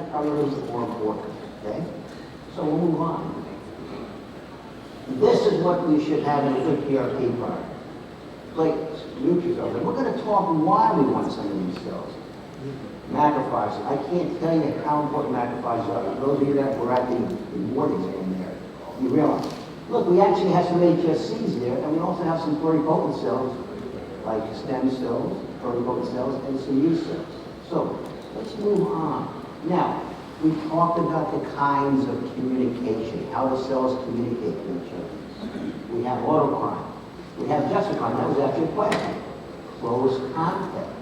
probably a little bit more important, okay? So we'll move on. This is what we should have in a good PRP product. Platelets, neutrophils, and we're going to talk why we want some of these cells. Macrophages. I can't tell you how important macrophages are. For those of you that were at the mornings in there, you realize, look, we actually have some HSCs there, and we also have some pluripotent cells, like stem cells, pluripotent cells, and some U cells. So, let's move on. Now, we talked about the kinds of communication, how the cells communicate with each other. We have autocrine. We have justicrine. That was actually a question. What was contact?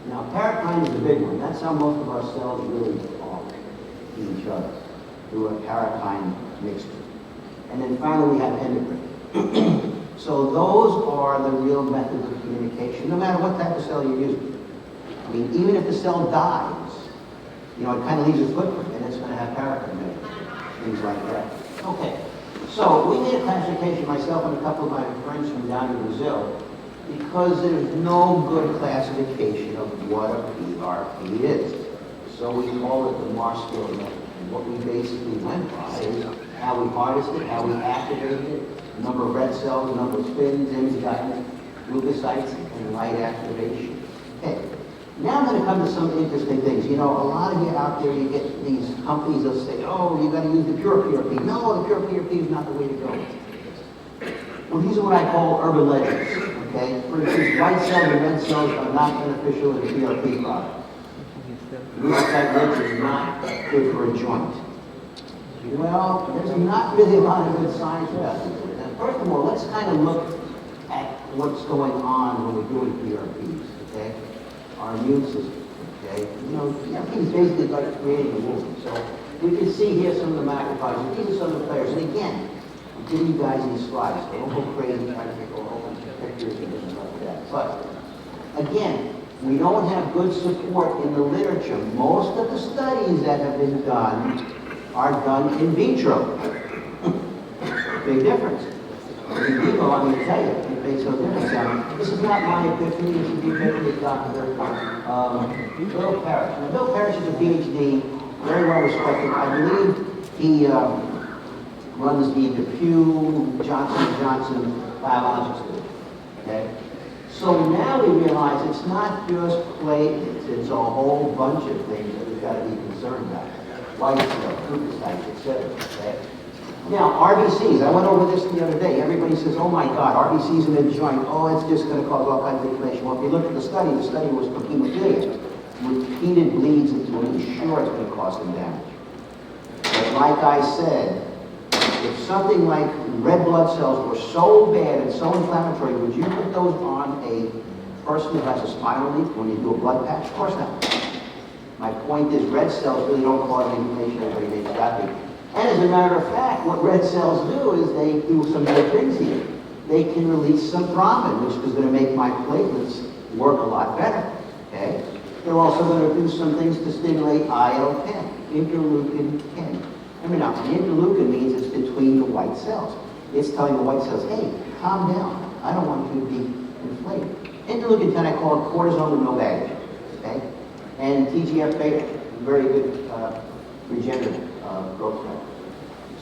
Now, paracrine is the big one. That's how most of our cells really talk to each other, through a paracrine mixture. And then finally, we have endocrine. So those are the real methods of communication, no matter what type of cell you're using. I mean, even if the cell dies, you know, it kind of leaves a footprint, and it's going to have paracrine in it, things like that. Okay, so we made a classification, myself and a couple of my friends from down in Brazil, because there's no good classification of what a PRP is. So we call it the Marshfield method. And what we basically went by is how we harvested it, how we activated it, the number of red cells, the number of spins, enzymes, leukocytes, and light activation. Okay. Now I'm going to come to some interesting things. You know, a lot of you out there, you get these companies that say, oh, you got to use the pure PRP. No, the pure PRP is not the way to go. Well, these are what I call urban legends. Okay? For instance, white cells and red cells are not beneficial in a PRP product. Leukocyte rich is not good for a joint. Well, there's not really a lot of good science about it. Now, first of all, let's kind of look at what's going on when we're doing PRPs. Okay? Our immune system. Okay? You know, PRP is basically like creating a wound. So we can see here some of the macrophages. These are some of the players. And again, I'm giving you guys these slides. So don't go crazy trying to take a whole bunch of pictures and things like that. But again, we don't have good support in the literature. Most of the studies that have been done are done in vitro. Big difference. In vivo, I'm going to tell you, it makes no difference. This is not my epiphany, this is the epiphany of Dr. Bill Parrish. Now, Bill Parrish is a PhD, very well respected. I believe he runs the Pew Johnson & Johnson Biologics Group. Okay? So now we realize it's not just platelets, it's a whole bunch of things that we've got to be concerned about. White cells, leukocytes, etc. Okay? Now, RBCs, I went over this the other day. Everybody says, oh my God, RBCs in the joint, oh, it's just going to cause all kinds of inflammation. Well, if you look at the study was for hemophilia. Repeated bleeds into it, and sure it's going to cause some damage. But like I said, if something like red blood cells were so bad and so inflammatory, would you put those on a person who has a spinal leak when you do a blood patch? Of course not. My point is, red cells really don't cause inflammation, everybody makes that big. And as a matter of fact, what red cells do is they do some good things here. They can release some thrombin, which is going to make my platelets work a lot better. Okay? They're also going to do some things to stimulate IL-10, interleukin 10. Remember now, the interleukin means it's between the white cells. It's telling the white cells, hey, calm down. I don't want you to be inflamed. Interleukin 10, I call it cortisone with no baggage. Okay? And TGF-beta, very good regenerative growth factor.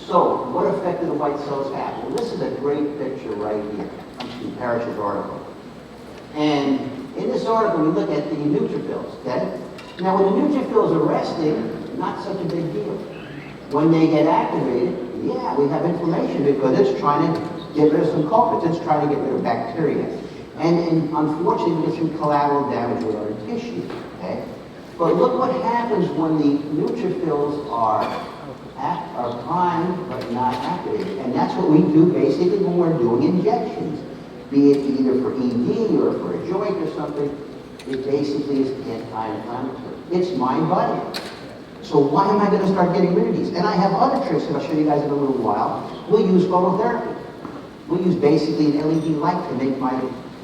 So, what effect do the white cells have? Well, this is a great picture right here from Parrish's article. And in this article, we look at the neutrophils, okay? Now, when the neutrophils are resting, not such a big deal. When they get activated, yeah, we have inflammation because it's trying to get rid of some culprits. It's trying to get rid of bacteria. And unfortunately, we get some collateral damage with our tissue, okay? But look what happens when the neutrophils are primed but not activated. And that's what we do basically when we're doing injections. Be it either for ED or for a joint or something, it basically is anti-inflammatory. It's mind-body. So why am I going to start getting rid of these? And I have other tricks that I'll show you guys in a little while. We'll use phototherapy. We'll use basically an LED light to make my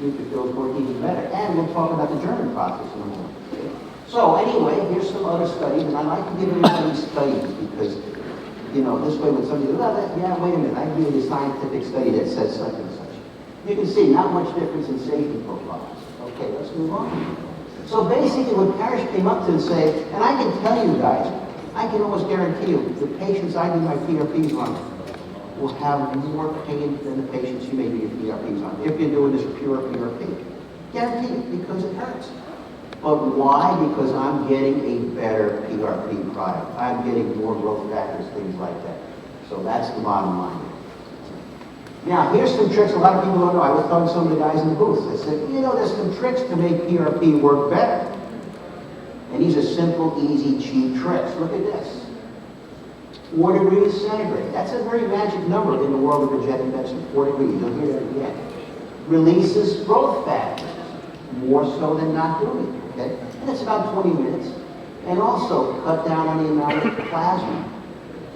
neutrophils work even better. And we'll talk about the German process in a moment. So anyway, here's some other studies, and I like to give everybody studies because, you know, this way when somebody says, well, yeah, wait a minute, I give you a scientific study that says such and such. You can see not much difference in safety profiles. Okay, let's move on. So basically what Parrish came up to and say, and I can tell you guys, I can almost guarantee you, the patients I do my PRPs on will have more pain than the patients you may do your PRPs on, if you're doing this pure PRP. Guarantee it, because it hurts. But why? Because I'm getting a better PRP product. I'm getting more growth factors, things like that. So that's the bottom line. Now, here's some tricks a lot of people don't know. I was telling some of the guys in the booth. I said, you know, there's some tricks to make PRP work better. And these are simple, easy, cheap tricks. Look at this. 4 degrees centigrade. That's a very magic number in the world of regenerative medicine. 4 degrees. You'll hear that again. Releases growth factors, more so than not doing it. Okay? And it's about 20 minutes. And also cut down on the amount of plasma.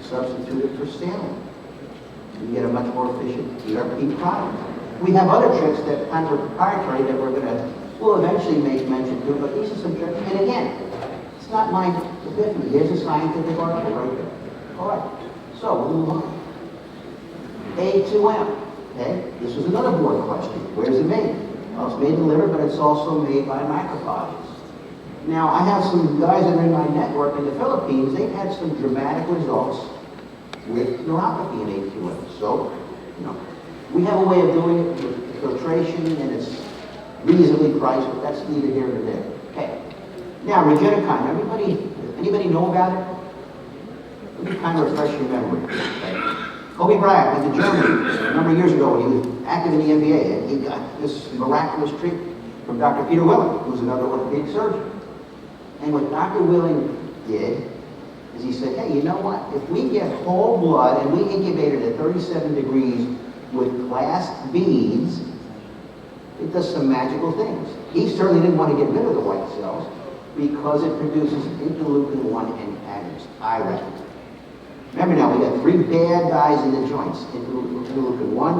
Substitute it for saline. You get a much more efficient PRP product. We have other tricks that kind of are proprietary that we'll eventually make mention to, but these are some tricks. And again, it's not my epiphany. Here's a scientific article right there. All right, so we'll move on. A2M, okay? This was another board question. Where's it made? Well, it's made in the liver, but it's also made by macrophages. Now, I have some guys that are in my network in the Philippines. They've had some dramatic results with neuropathy in A2M. So, you know, we have a way of doing it with filtration, and it's reasonably priced, but that's neither here nor there. Okay. Now, Regenikine. Anybody know about it? Let me kind of refresh your memory. Okay. Kobe Bryant went to Germany a number of years ago when he was active in the NBA, and he got this miraculous treatment from Dr. Peter Willing, who's another orthopedic surgeon. And what Dr. Willing did is he said, hey, you know what? If we get whole blood and we incubate it at 37 degrees with glass beads, it does some magical things. He certainly didn't want to get rid of the white cells because it produces interleukin-1 antagonists, IRAK. Remember now, we got 3 bad guys in the joints, interleukin-1,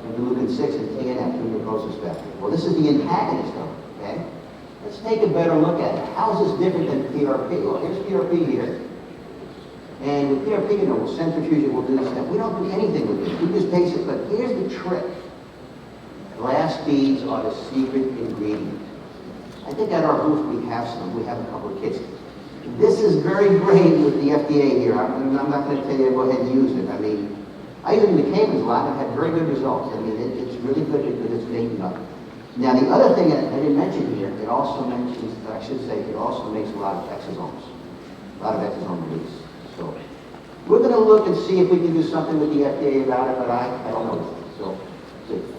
interleukin-6, and TNF, necrosis factor. Well, this is the antagonist of it, okay? Let's take a better look at it. How is this different than PRP? Well, here's PRP here. And with PRP, you know, centrifuge will do this stuff. We don't do anything with this. We just taste it. But here's the trick. Glass beads are the secret ingredient. I think at our booth we have some. We have a couple of kits. This is very great with the FDA here. I'm not going to tell you to go ahead and use it. I mean, I use it in the Caymans a lot. I've had very good results. I mean, it's really good because it's making up. Now, the other thing that I didn't mention here, it also mentions, I should say, it also makes a lot of exosomes. A lot of exosome release. So, we're going to look and see if we can do something with the FDA about it, but I don't know. So,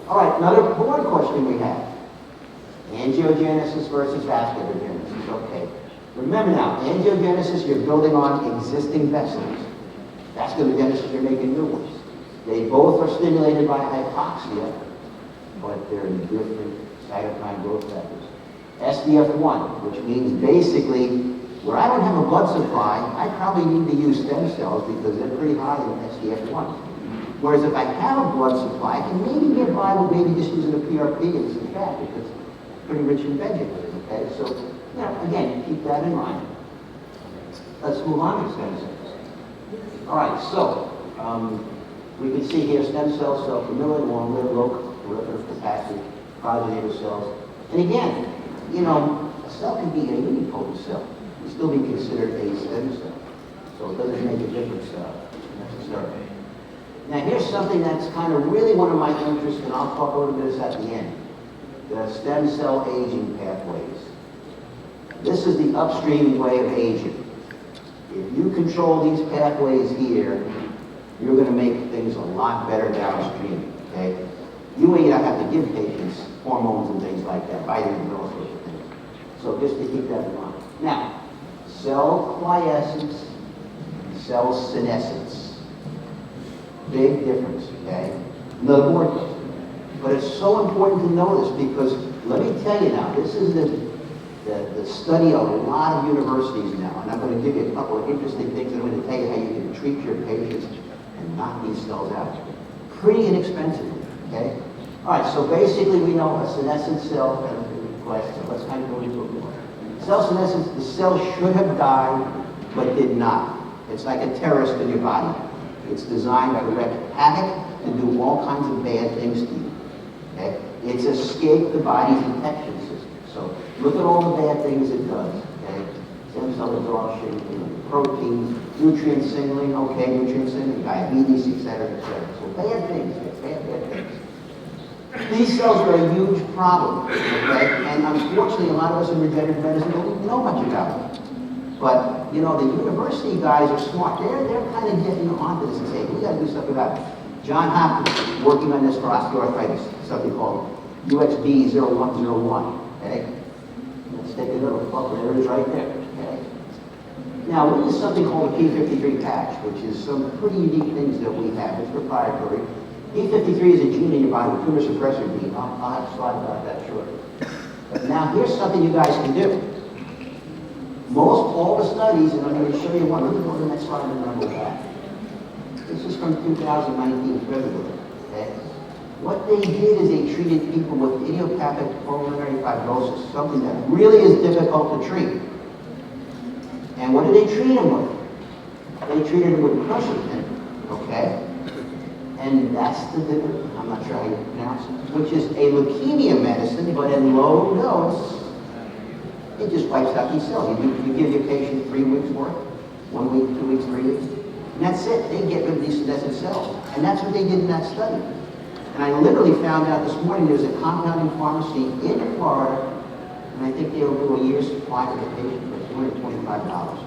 all right, another board question we have. Angiogenesis versus vasculogenesis. Okay. Remember now, angiogenesis, you're building on existing vessels. Vasculogenesis, you're making new ones. They both are stimulated by hypoxia, but they're different cytokine growth factors. SDF1, which means basically, where I don't have a blood supply, I probably need to use stem cells because they're pretty high in SDF1. Whereas if I have a blood supply, I can maybe get by with maybe just using a PRP and some fat because it's pretty rich in vegetables, okay? So, you know, again, keep that in mind. Let's move on to stem cells. All right, so we can see here stem cells, self-limited, long-lived, low proliferative capacity, progenitor cells. And again, you know, a cell can be a unipotent cell. It still be considered a stem cell. So it doesn't make a difference necessarily. Now here's something that's kind of really one of my interests, and I'll talk a little bit at the end. The stem cell aging pathways. This is the upstream way of aging. If you control these pathways here, you're going to make things a lot better downstream, okay? You may not have to give patients hormones and things like that, vitamins and all sorts of things. So just to keep that in mind. Now, cell quiescence, cell senescence. Big difference, okay? Another board question. But it's so important to know this because, let me tell you now, this is the study of a lot of universities now, and I'm going to give you a couple of interesting things. I'm going to tell you how you can treat your patients and knock these cells out. Pretty inexpensively, okay? All right, so basically we know a senescent cell and a quiescent cell. Let's kind of go into it more. Cell senescence, the cell should have died, but did not. It's like a terrorist in your body. It's designed to wreak havoc and do all kinds of bad things to you, okay? It's escaped the body's detection system. So look at all the bad things it does, okay? Stem cell exhaustion, proteins, nutrient signaling, okay, nutrient signaling, diabetes, et cetera, et cetera. So bad things, bad things. These cells are a huge problem, okay? And unfortunately, a lot of us in regenerative medicine don't even know much about it. But, you know, the university guys are smart. They're kind of getting onto this and saying, we got to do something about it. John Hopkins working on this for osteoarthritis, something called UXB0101, okay? Let's take a little look. There it is right there, okay? Now, we use something called a P53 patch, which is some pretty unique things that we have. It's proprietary. P53 is a gene in your body, a tumor suppressor gene. I'll have a slide about that shortly. But now, here's something you guys can do. All the studies, and I'm going to show you one. Let me go to the next slide and then I'll go back. This is from 2019 February, okay? What they did is they treated people with idiopathic pulmonary fibrosis, something that really is difficult to treat. And what did they treat them with? They treated them with quercetin, okay? And that's I'm not sure how you pronounce it, which is a leukemia medicine, but in low dose, it just wipes out these cells. You give your patient 3 weeks worth, 1 week, 2 weeks, 3 weeks, and that's it. They get rid of these senescent cells. And that's what they did in that study. And I literally found out this morning there's a compounding pharmacy in Florida, and I think they'll do a year's supply to the patient for $225.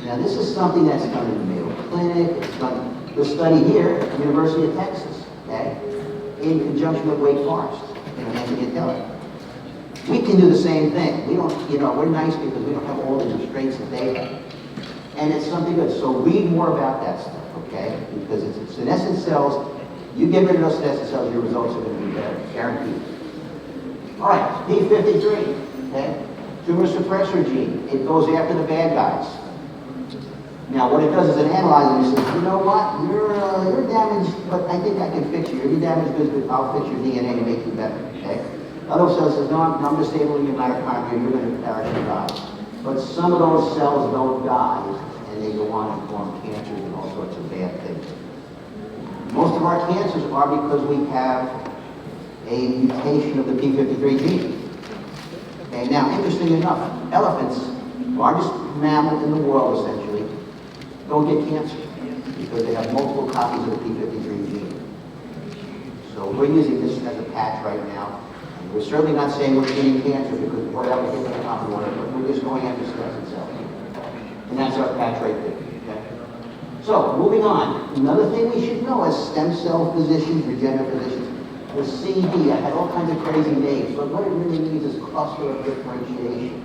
Now this is something that's done in the Mayo Clinic, it's done the study here at the University of Texas, okay, in conjunction with Wake Forest, Anthony and Kelly. We can do the same thing. We don't, you know, we're nice because we don't have all the restraints that they have. And it's something good. So read more about that stuff, okay? Because it's senescent cells. You get rid of those senescent cells, your results are going to be better, guaranteed. All right, P53, okay? Tumor suppressor gene. It goes after the bad guys. Now, what it does is it analyzes and says, you know what? You're damaged, but I think I can fix you. You're damaged because I'll fix your DNA and make you better, okay? Other cells says, no, I'm disabling your mitochondria, you're going to perish and die. But some of those cells don't die, and they go on and form cancers and all sorts of bad things. Most of our cancers are because we have a mutation of the P53 gene. Okay, now, interesting enough, elephants, largest mammal in the world essentially, don't get cancer because they have multiple copies of the P53 gene. So we're using this as a patch right now. We're certainly not saying we're treating cancer because we're able to get the common one, but we're just going after senescent cells. And that's our patch right there, okay? So, moving on. Another thing we should know as stem cell physicians, regenerative physicians, the CD, I had all kinds of crazy names, but what it really means is cluster of differentiation.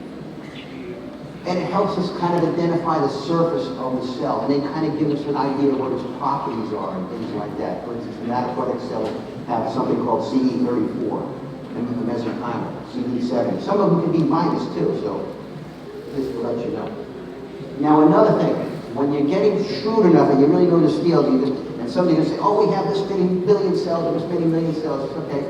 And it helps us kind of identify the surface of the cell, and it kind of gives us an idea of what its properties are and things like that. For instance, hematopoietic cells have something called CD34. And the mesenchymal, CD70. Some of them can be minus too, so just to let you know. Now another thing, when you're getting shrewd enough and you really know this field, and somebody can say, oh, we have this many billion cells, or this many million cells. Okay,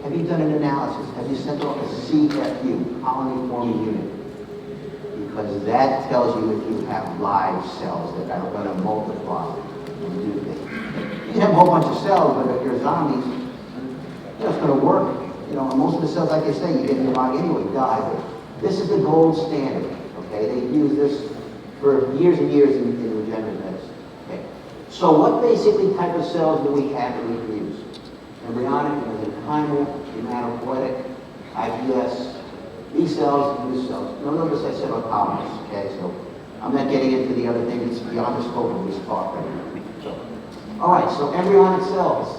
have you done an analysis? Have you sent off a CFU, colony forming unit? Because that tells you if you have live cells that are going to multiply and do things. You can have a whole bunch of cells, but if you're zombies, you know, it's going to work. You know, most of the cells, like I say, you get in your body anyway, die. But this is the gold standard, okay? They've used this for years and years in regenerative medicine, okay? So what basically type of cells do we have that we can use? Embryonic, mesenchymal, hematopoietic, IPS, B cells, U cells. Now notice I said autologous, okay? So I'm not getting into the other things. It's beyond the scope of this talk right now. So, all right, so embryonic cells.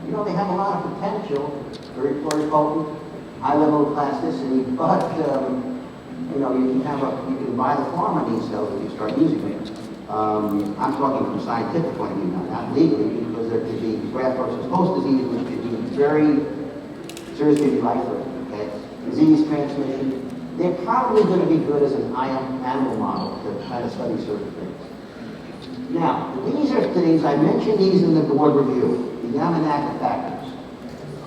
You know, they have a lot of potential, very pluripotent, high level of plasticity, but, you know, you can buy the farm on these cells if you start using them. I'm talking from a scientific point of view now, not legally, because there could be graft versus host disease, which could be very seriously life-threatening, okay? Disease transmission. They're probably going to be good as an animal model to kind of study certain things. Now, these are things, I mentioned these in the board review. The Yamanaka factors.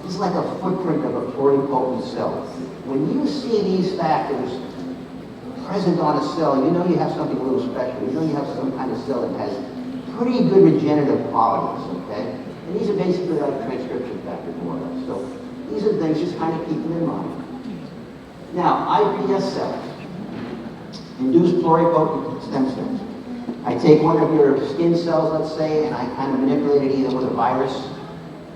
This is like a footprint of a pluripotent cell. When you see these factors present on a cell, you know you have something a little special. You know you have some kind of cell that has pretty good regenerative qualities, okay? And these are basically like transcription factors, more or less. So these are things, just kind of keep them in mind. Now, iPS cells. Induced pluripotent stem cells. I take one of your skin cells, let's say, and I kind of manipulate it either with a virus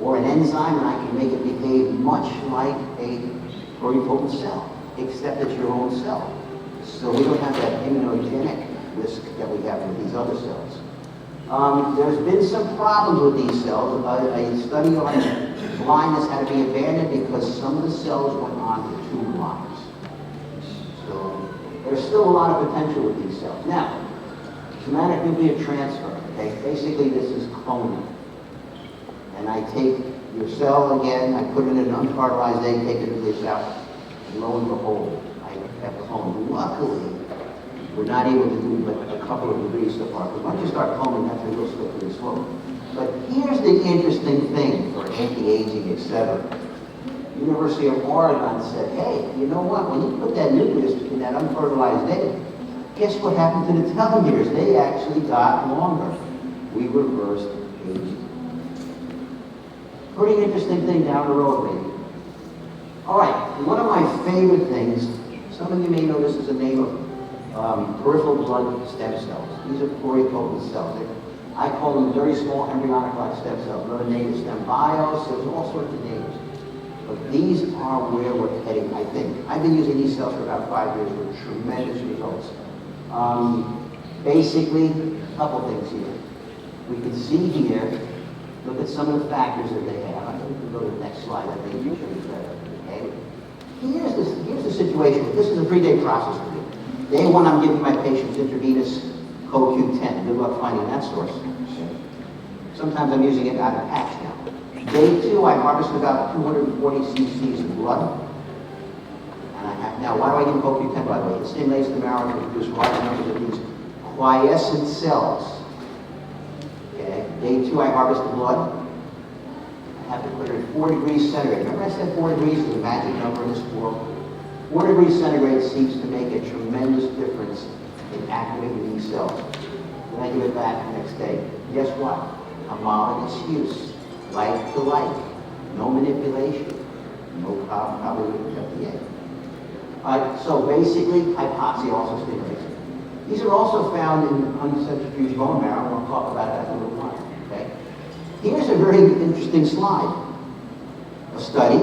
or an enzyme, and I can make it behave much like a pluripotent cell, except it's your own cell. So we don't have that immunogenic risk that we have with these other cells. There's been some problems with these cells. A study on blindness had to be abandoned because some of the cells went on to tumor lines. So there's still a lot of potential with these cells. Now, somatic nuclear transfer, okay? Basically this is cloning. And I take your cell again, I put it in an unfertilized egg, take the nucleus out, and lo and behold, I have cloned. Luckily, we're not able to do but a couple of degrees so far, because once you start cloning, that's a real slippery slope. But here's the interesting thing for anti-aging, etc. University of Oregon said, hey, you know what, when you put that nucleus in that unfertilized egg, guess what happened to the telomeres? They actually got longer. We reversed aging. Pretty interesting thing down the road, maybe. All right, one of my favorite things, some of you may know this is the name of peripheral blood stem cells. These are pluripotent cells. I call them very small embryonic-like stem cells. Another name is stem bios. There's all sorts of names. But these are where we're heading, I think. I've been using these cells for about 5 years with tremendous results. Basically, a couple things here. We can see here, look at some of the factors that they have. I think we can go to the next slide. I think you should be better. Okay? Here's the situation. This is a 3-day process for me. Day 1, I'm giving my patients intravenous CoQ10. Good luck finding that source. Sometimes I'm using it out of patch now. Day 2, I harvest about 240 cc's of blood. And I have, now, why do I give CoQ10, by the way? It stimulates the marrow to produce large numbers of these quiescent cells. Okay. Day 2, I harvest the blood. I have to put it at 4 degrees centigrade. Remember I said 4 degrees is a magic number in this world? 4 degrees centigrade seems to make a tremendous difference in activating these cells. Then I give it back the next day. Guess what? Homologous use. Like to like. No manipulation. No problem probably with FDA. So basically, hypoxia also stimulates it. These are also found in uncentrifuged bone marrow. We'll talk about that in a little while. Okay? Here's a very interesting slide. A study.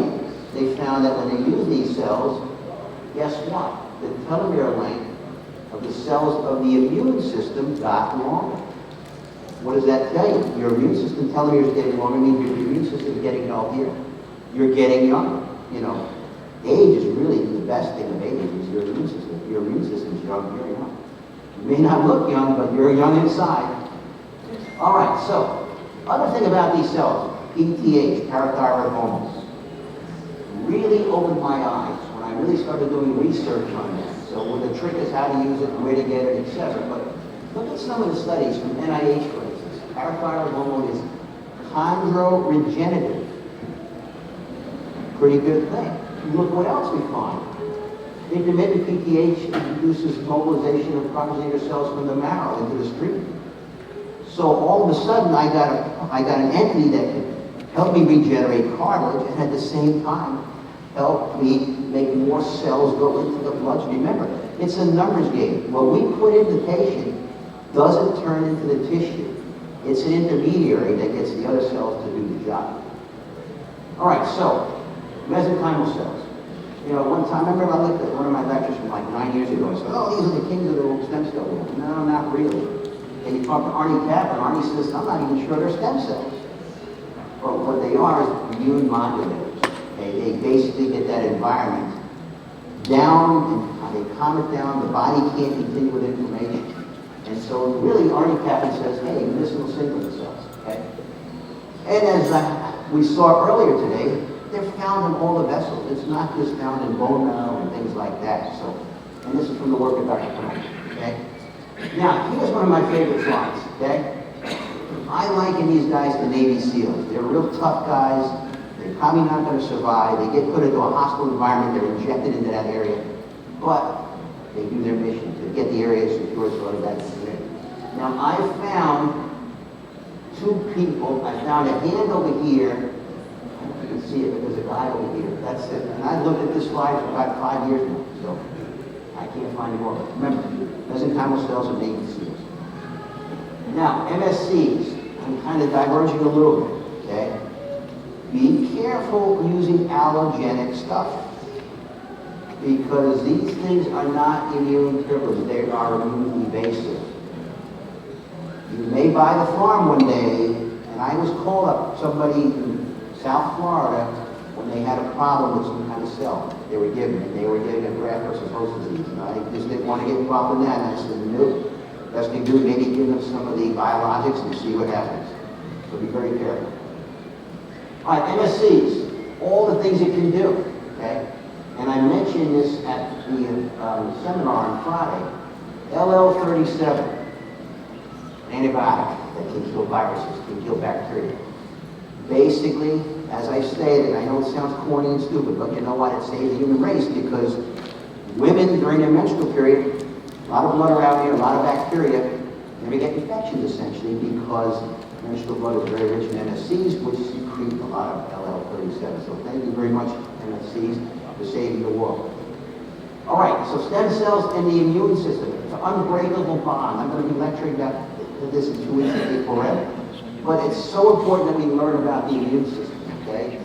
They found that when they use these cells, guess what? The telomere length of the cells of the immune system got longer. What does that tell you? Your immune system telomere is getting longer, means your immune system is getting healthier. You're getting younger. You know, age is really the best thing of age is your immune system. If your immune system is young, you're young. You may not look young, but you're young inside. All right, so other thing about these cells, PTH, parathyroid hormones, really opened my eyes when I really started doing research on that. So the trick is how to use it, where to get it, etc. But look at some of the studies from NIH, for instance. Parathyroid hormone is chondroregenerative. Pretty good thing. Look what else we find. Intermittent PTH induces mobilization of progenitor cells from the marrow into the stream. So all of a sudden, I got an entity that could help me regenerate cartilage and at the same time help me make more cells go into the bloodstream. Remember, it's a numbers game. What we put in the patient doesn't turn into the tissue. It's an intermediary that gets the other cells to do the job. All right, so mesenchymal cells. You know, one time, I remember I looked at one of my lectures from like 9 years ago and said, oh, these are the kings of the stem cell world. No, not really. And you talk to Arnie Kaplan, Arnie says, I'm not even sure they're stem cells. But what they are is immune modulators. They basically get that environment down, and they calm it down, the body can't continue with inflammation. And so really, Arnie Kaplan says, hey, medicinal singlet cells, okay? And as we saw earlier today, they're found in all the vessels. It's not just found in bone marrow and things like that. So, and this is from the work of Dr. Frank, okay? Now, here's one of my favorite slides, okay? I liken these guys to Navy SEALs. They're real tough guys. They're probably not going to survive. They get put into a hostile environment. They're injected into that area. But they do their mission to get the area secure so everybody can get in. Now, I found 2 people. I found a hand over here. I don't know if you can see it, but there's a guy over here. That's it. And I've looked at this slide for about 5 years now. So I can't find it more. But remember, mesenchymal cells and naked cells. Now, MSCs, I'm kind of diverging a little bit, okay? Be careful using allergenic stuff, because these things are not immune privileged, they are immune evasive. You may buy the farm one day, and I was called up, somebody in South Florida, when they had a problem with some kind of cell they were given, and they were getting a graft versus host disease, and I just didn't want to get involved in that, and I said, no, best thing to do, maybe give them some of the biologics and see what happens. So be very careful. All right, MSCs, all the things it can do, okay? And I mentioned this at the seminar on Friday. LL37, antibiotic that can kill viruses, can kill bacteria. Basically, as I stated, I know it sounds corny and stupid, but you know what? It saves the human race, because women during their menstrual period, a lot of blood around here, a lot of bacteria, never get infections essentially, because menstrual blood is very rich in MSCs, which secrete a lot of LL37. So thank you very much, MSCs, for saving the world. All right, so stem cells and the immune system. It's an unbreakable bond. I'm going to be lecturing about this in 2 weeks forever. But it's so important that we learn about the immune system, okay?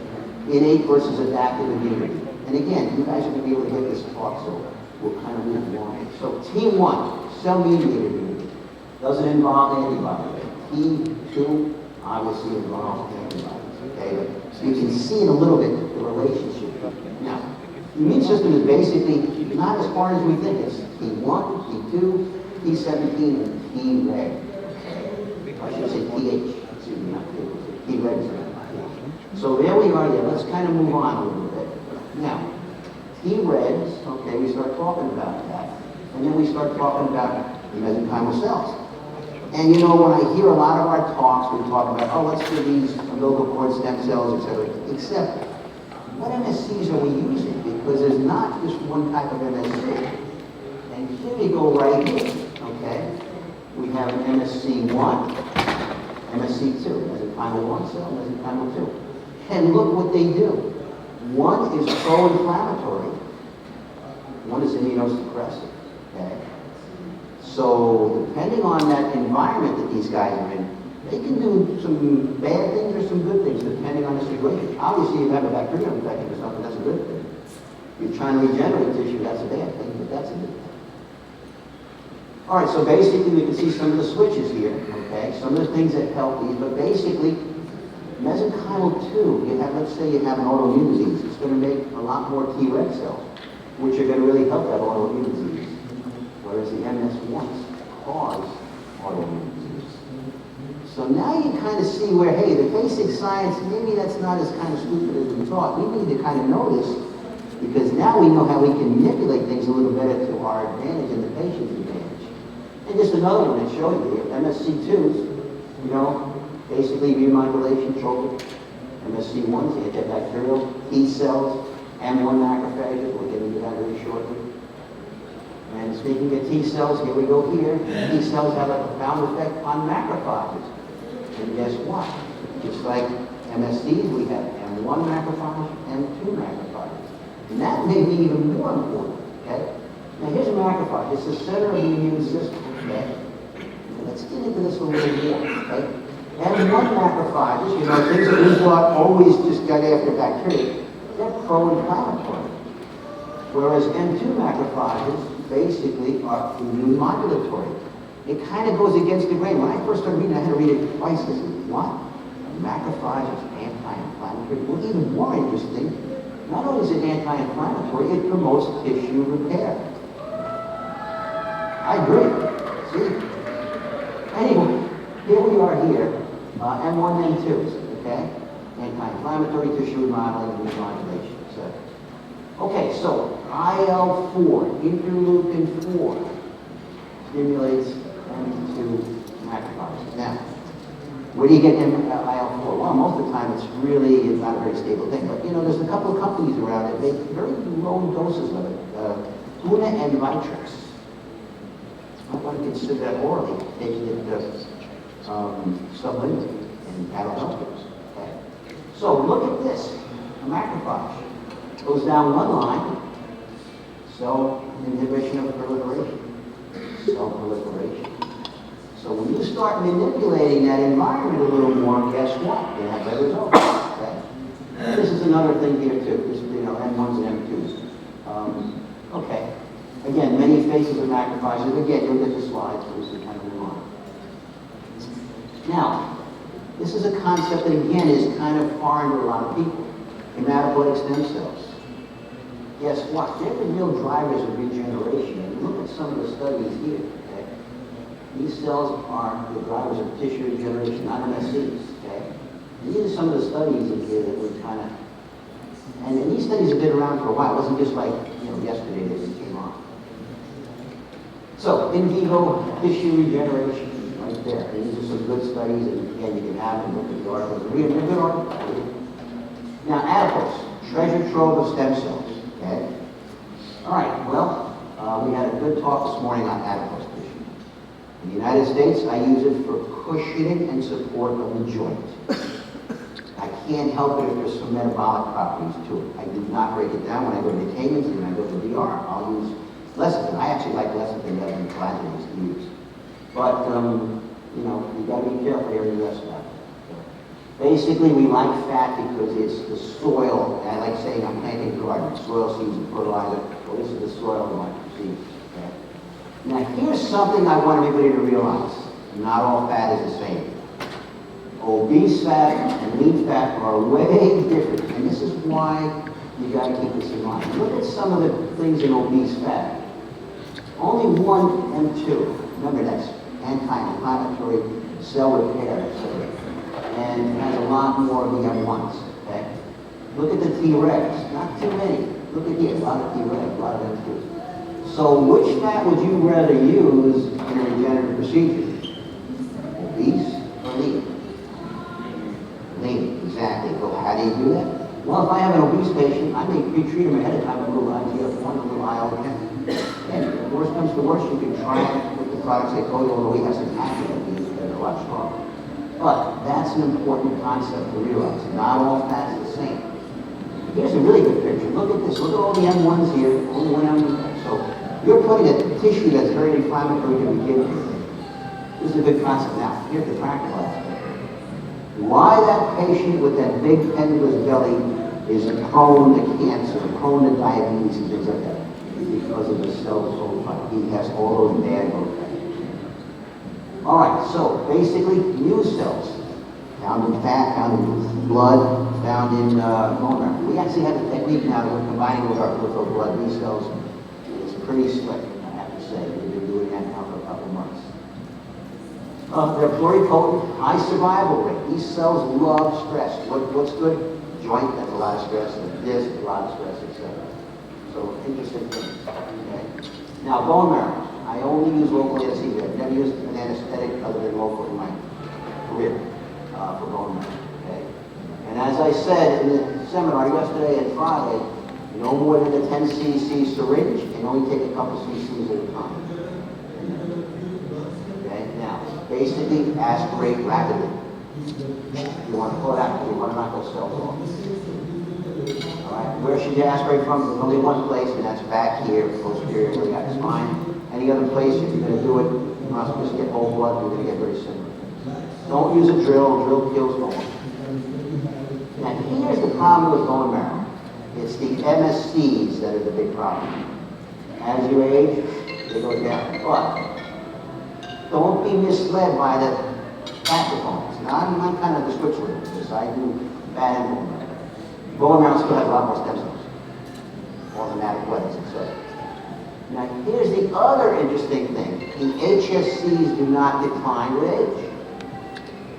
Innate versus adaptive immunity. And again, you guys are going to be able to get this talk, so we'll kind of move along. So T1, cell-mediated immunity, doesn't involve antibodies. T2 obviously involves antibodies, okay? But you can see in a little bit the relationship. Now, the immune system is basically not as far as we think. It's T1, T2, T17, and T-reg. I should say TH. Excuse me, not T. T-reg. So there we are there. Let's kind of move on a little bit. Now, T-regs, okay, we start talking about that. And then we start talking about the mesenchymal cells. And you know, when I hear a lot of our talks, we talk about, oh, let's give these umbilical cord stem cells, etc. Except, what MSCs are we using? Because there's not just one type of MSC. And here we go right here, okay? We have an MSC1, MSC2, mesenchymal 1 cell, mesenchymal 2. And look what they do. One is pro-inflammatory, one is immunosuppressive, okay? So depending on that environment that these guys are in, they can do some bad things or some good things depending on the situation. Obviously, if you have a bacterial infection or something, that's a good thing. If you're trying to regenerate tissue, that's a bad thing, but that's a good thing. All right, so basically we can see some of the switches here, okay? Some of the things that help these, but basically, mesenchymal 2, you have, let's say you have an autoimmune disease, it's going to make a lot more T-reg cells, which are going to really help that autoimmune disease. Whereas the MS1s cause autoimmune disease. So now you kind of see where, hey, the basic science, maybe that's not as kind of stupid as we thought. We need to kind of know this, because now we know how we can manipulate things a little better to our advantage and the patient's advantage. And just another one that showed you here, MSC2s, you know, basically immune modulation, tropic, MSC1s, antibacterial, T cells, M1 macrophages, we'll get into that very shortly. And speaking of T cells, here we go here. T cells have a profound effect on macrophages. And guess what? Just like MSCs, we have M1 macrophage, M2 macrophages. And that may be even more important, okay? Now here's a macrophage. It's the center of the immune system, okay? And let's get into this a little bit more, okay? M1 macrophages, you know, things that we thought always just got after bacteria, they're pro-inflammatory. Whereas M2 macrophages basically are immune modulatory. It kind of goes against the grain. When I first started reading, I had to read it twice. I said, what? A macrophage is anti-inflammatory. Well, even more interesting, not only is it anti-inflammatory, it promotes tissue repair. I agree. See? Anyway, here we are here, M1, M2s, okay? Anti-inflammatory, tissue remodeling, immune modulation, etc. Okay, so IL-4, interleukin 4, stimulates M2 macrophages. Now, where do you get IL-4? Well, most of the time it's really not a very stable thing, but you know, there's a couple of companies around that make very low doses of it. Puna and Vitrix. I want to consider that orally, taking it sublingually, and that'll help us. Okay? So look at this, a macrophage. Goes down one line, cell inhibition of proliferation. cell proliferation. So when you start manipulating that environment a little more, guess what? You have better results. Okay? This is another thing here too. This, M1s and M2s. Okay. Again, many faces of macrophages. Again, you'll get the slides, so this is kind of move on. Now, this is a concept that again is kind of foreign to a lot of people. Hematopoietic stem cells. Guess what? They're the real drivers of regeneration. And look at some of the studies here. Okay? These cells are the drivers of tissue regeneration, not MSCs. Okay? These are some of the studies in here that we kind of, and these studies have been around for a while. It wasn't just like yesterday that they came on. So in vivo tissue regeneration, right there. And these are some good studies, and again, you can have them, look at the articles, read a good article. Now, adipose, treasure trove of stem cells. Okay. All right. Well, we had a good talk this morning on adipose tissue. In the United States, I use it for cushioning and support of the joint. I can't help it if there's some metabolic properties to it. I do not break it down when I go to the Caymans and when I go to the DR. I'll use lecithin. I actually like lecithin better than collagenase to use. But, you got to be careful here in the U.S. about it. Basically, we like fat because it's the soil. And I like saying I'm planting garden. Soil, seeds, and fertilizer. Well, this is the soil we want to see. Okay? Now, here's something I want everybody to realize. Not all fat is the same. Obese fat and lean fat are way different. And this is why you got to keep this in mind. Look at some of the things in obese fat. Only one M2. Remember, that's anti-inflammatory cell repair, etc. And it has a lot more of the M1s. Okay? Look at the T-Regs. Not too many. Look at here. A lot of T-Regs, a lot of M2s. So which fat would you rather use in a regenerative procedure? Obese or lean? Lean, exactly. Well, how do you do that? Well, if I have an obese patient, I may pre-treat him ahead of time with a little IGF-1, a little IL-10. And if worst comes to worst, you can try it with the products they told you, although we have some packaging that are a lot stronger. But that's an important concept to realize. Not all fat is the same. Here's a really good picture. Look at this. Look at all the M1s here. Only one M1. So you're putting a tissue that's very inflammatory to begin with. This is a good concept. Now, here's the practical aspect. Why that patient with that big pendulous belly is prone to cancer, prone to diabetes and things like that? Because of the cell profile. He has all those bad growth factors. All right, so basically, new cells found in fat, found in blood, found in bone marrow. We actually have a technique now that we're combining with our peripheral blood. These cells is pretty slick, I have to say. We've been doing that now for a couple months. They're pluripotent, high survival rate. These cells love stress. What's good? Joint, that's a lot of stress. And disc, a lot of stress, etc. So interesting things. Okay. Now bone marrow. I only use local anesthesia. I've never used an anesthetic other than local in my career for bone marrow. Okay. And as I said in the seminar yesterday and Friday, no more than a 10 cc syringe and only take a couple cc's at a time. Okay. Now, basically aspirate rapidly. You want to pull it out because you want to knock those cells off. All right. Where should you aspirate from? There's only one place, and that's back here, posterior, where you got the spine. Any other place, if you're going to do it, you must just get whole blood. You're going to get very similar. Don't use a drill. Drill kills bone. Now, here's the problem with bone marrow. It's the MSCs that are the big problem. As you age, they go down. But don't be misled by the fat components. Now, I'm not kind of the Switzerland with this. I do fat and bone marrow. Bone marrow still has a lot more stem cells, all the hematopoietic, etc. Now, here's the other interesting thing. The HSCs do not decline with age.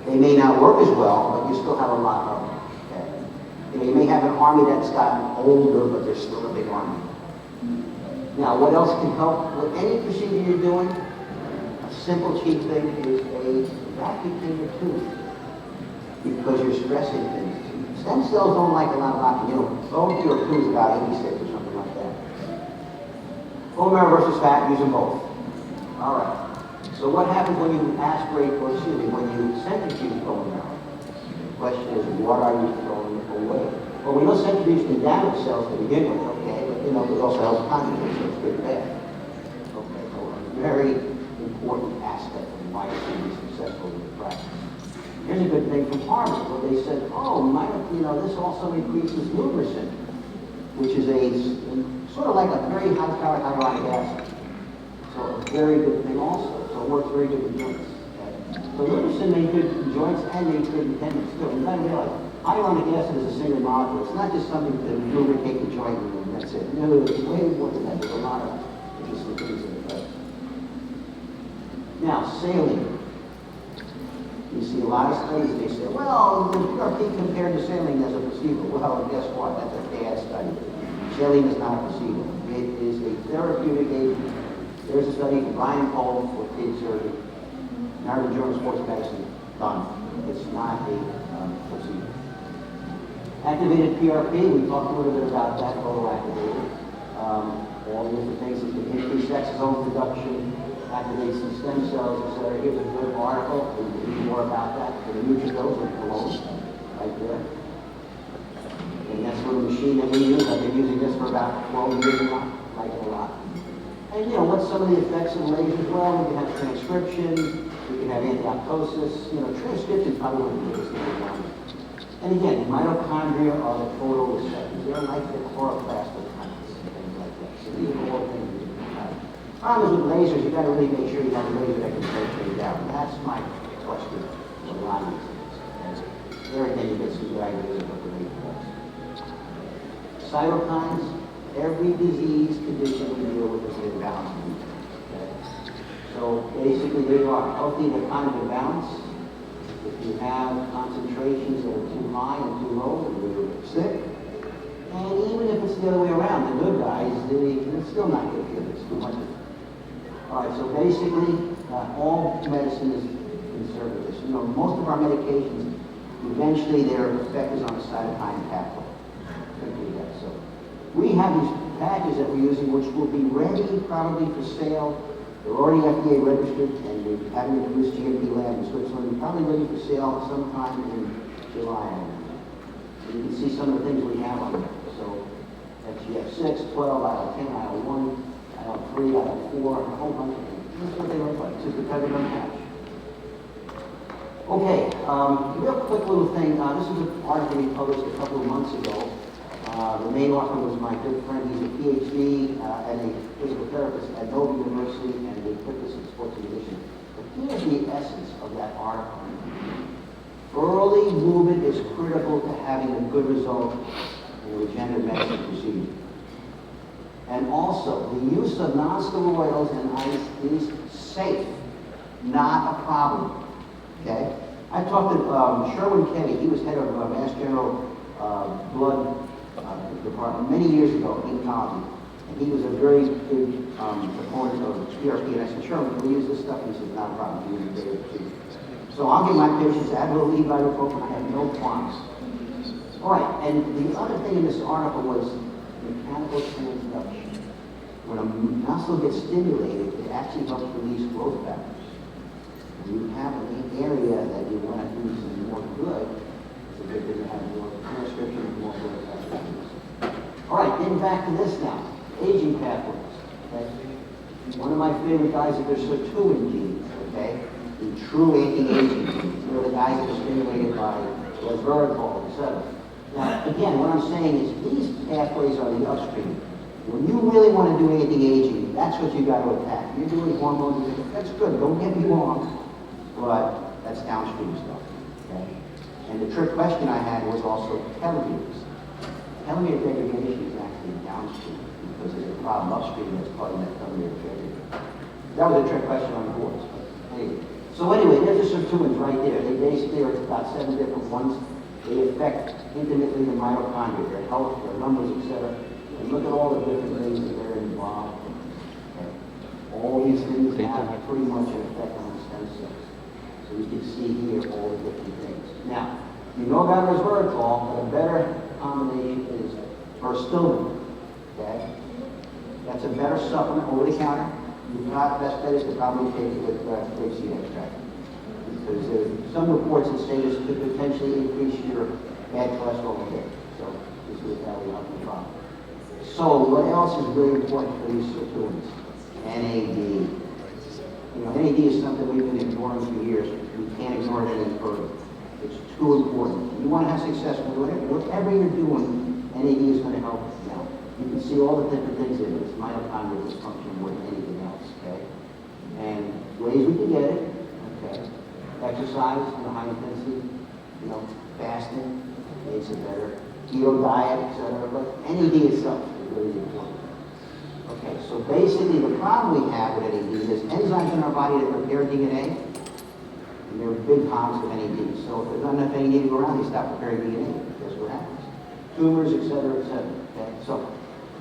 They may not work as well, but you still have a lot of them. Okay? You may have an army that's gotten older, but there's still a big army. Now, what else can help with any procedure you're doing? A simple, cheap thing is a vacuum cleaner tooth, because you're stressing things. Stem cells don't like a lot of vacuum. Bone PO2 is about 86 or something like that. Bone marrow versus fat, use them both. All right. So what happens when you aspirate, or excuse me, when you centrifuge bone marrow? The question is, what are you throwing away? Well, we know centrifuge can damage cells to begin with, okay, but it also helps conjugate, so it's good and bad. Okay, so very important aspect of why it's going to be successful in practice. Here's a good thing from Harvard, where they said, oh, this also increases lubricant, which is a sort of like a very high-powered hyaluronic acid. So a very good thing also. So it works very good with joints. Okay? So lubricant made good in joints and made good in tendons too. You got to realize, hyaluronic acid is a single molecule. It's not just something to lubricate the joint and that's it. No, it's way more than that. There's a lot of interesting things in it. Now, saline. You see a lot of studies, they say, well, the PRP compared to saline as a placebo. Well, guess what? That's a bad study. Saline is not a placebo. It is a therapeutic agent. There's a study from Brian Cole for kid surgery, American Journal of Sports Medicine, done. It's not a placebo. Activated PRP, we talked a little bit about that, photoactivated. All the different things that can increase exosome production, activate some stem cells, etc. Here's a good article. We can read more about that for the neutrophils and cologne, right there. And that's for the machine that we use. I've been using this for about 12 years now, like it a lot. And what's some of the effects of lasers? Well, we can have transcription, we can have anti-apoptosis. Transcription is probably one of the biggest things we want. And again, mitochondria are the photoreceptors. They're like the chloroplast of plants and things like that. So these are all things we can have. Problem is with lasers, you've got to really make sure you have a laser that can break things down. And that's my question with a lot of these things. There again, you get some good ideas of what the laser does. Cytokines, every disease condition we deal with is an imbalance. Okay? So basically, they are healthy, they're kind of in balance. If you have concentrations that are too high and too low, you're sick. And even if it's the other way around, the good guys, they're still not good if it's too much of it. All right, so basically, all medicine is concerned with this. Most of our medications, eventually their effect is on the cytokine pathway. So we have these patches that we're using, which will be ready probably for sale. They're already FDA registered, and we haven't introduced GMP lab in Switzerland. They're probably ready for sale sometime in July. So you can see some of the things we have on there. So FGF6, 12, IL-10, IL-1, IL-3, IL-4, a whole bunch of things. This is what they look like. This is the Pentagon patch. Okay, real quick little thing. This is an article we published a couple of months ago. The main author was my good friend. He's a PhD and a physical therapist at Nova University, and they put this in Sports Nutrition. But here's the essence of that article. Early movement is critical to having a good result in a regenerative medicine procedure. And also, the use of non-steroidals and ice is safe, not a problem. Okay? I talked to Sherwin Kenny. He was head of Mass General Blood Department many years ago in hematology. And he was a very big proponent of PRP. And I said, Sherwin, can we use this stuff? And he said, not a problem. You use it daily. So I'll give my patients Advil, ibuprofen. I have no qualms. All right, and the other thing in this article was mechanical transduction. When a muscle gets stimulated, it actually helps release growth factors. When you have an area that you want to do some more good, it's a good thing to have more transcription and more growth factors. All right, getting back to this now. Aging pathways. Okay? One of my favorite guys is the sirtuin genes, okay? The true anti-aging genes. They're the guys that are stimulated by resveratrol, etc. Now, again, what I'm saying is these pathways are the upstream. When you really want to do anti-aging, that's what you got to attack. You're doing hormones, that's good, don't get me wrong, but that's downstream stuff, okay? And the trick question I had was also telomeres. Telomere degradation is actually downstream because there's a problem upstream that's causing that telomere degradation. That was a trick question on the boards, but anyway. So anyway, there's the sirtuins right there. They basically are about 7 different ones. They affect intimately the mitochondria, their health, their numbers, etc. And look at all the different things that they're involved in. Okay. All these things have pretty much an effect on the stem cells. So you can see here all the different things. Now, you know about resveratrol, but a better combination is Verstilin. Okay? That's a better supplement over the counter. Best bet is to probably take it with grapeseed extract. Because there are some reports that say this could potentially increase your bad cholesterol intake. So this is how we help the problem. So what else is really important for these sirtuins? NAD. You know, NAD is something we've been ignoring for years. We can't ignore it any further. It's too important. You want to have success with whatever you're doing, NAD is going to help you out. You can see all the different things in it. It's mitochondrial dysfunction more than anything else, okay? And ways we can get it, okay? Exercise, high intensity, fasting makes it better. Keto diet, etc. But NAD itself is really important. Okay, so basically the problem we have with NAD is there's enzymes in our body that repair DNA, and they're big problems with NAD. So if there's not enough NAD to go around, they stop repairing DNA. Guess what happens? Tumors, etc., etc. Okay, so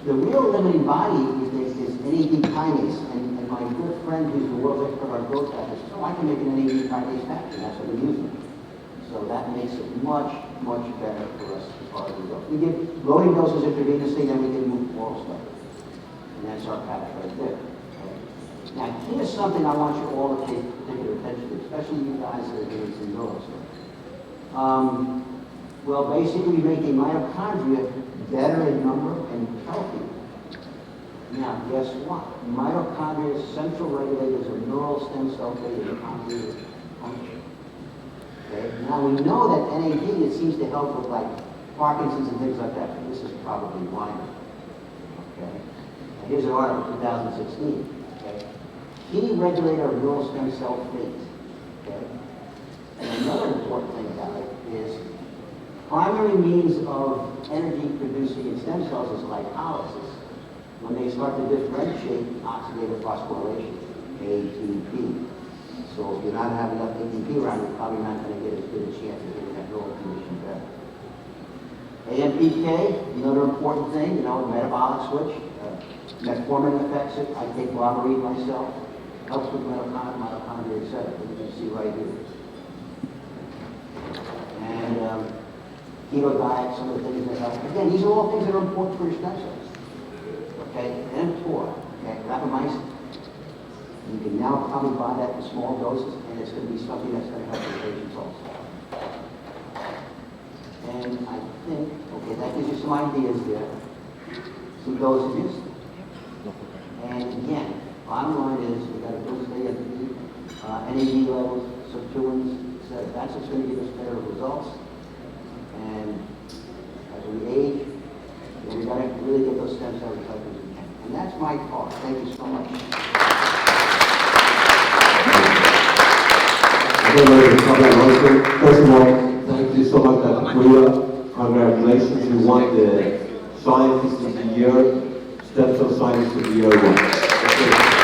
the real limiting body is NAD kinase, and my good friend who's the world expert on growth factors said, I can make an NAD kinase factor, and that's what we're using. So that makes it much, much better for us as far as we go. We give loading doses intravenously, then we give move oral stuff. And that's our path right there. Okay. Now, here's something I want you all to pay particular attention to, especially you guys that are doing some neuro stuff. Well, basically, we make the mitochondria better in number and healthier. Now, guess what? Mitochondria are central regulators of neural stem cell phase and cognitive function. Okay? Now, we know that NAD, it seems to help with like Parkinson's and things like that, but this is probably minor. Okay? Now, here's an article, 2016. Okay? Key regulator of neural stem cell phase. Okay? And another important thing about it is primary means of energy producing in stem cells is lipolysis. When they start to differentiate oxidative phosphorylation, ATP. So if you're not having enough ATP around, you're probably not going to get as good a chance of getting that neural condition better. AMPK, another important thing, metabolic switch. Metformin affects it. I take Barbarine myself. Helps with mitochondria, etc. You can see right here. And keto diet, some of the things that help. Again, these are all things that are important for your stem cells. Okay, and mTOR, okay, rapamycin. You can now probably buy that in small doses, and it's going to be something that's going to help your patients also. And I think, okay, that gives you some ideas there, some dosages. And again, bottom line is we've got to build NAD levels, sirtuins, etc. That's what's going to give us better results. And as we age, we've got to really get those stem cells as quick as we can. And that's my talk. Thank you so much. First of all, thank you so much, Dr. Purita. Congratulations. You won the Scientist of the Year, Stem Cell Scientist of the Year award.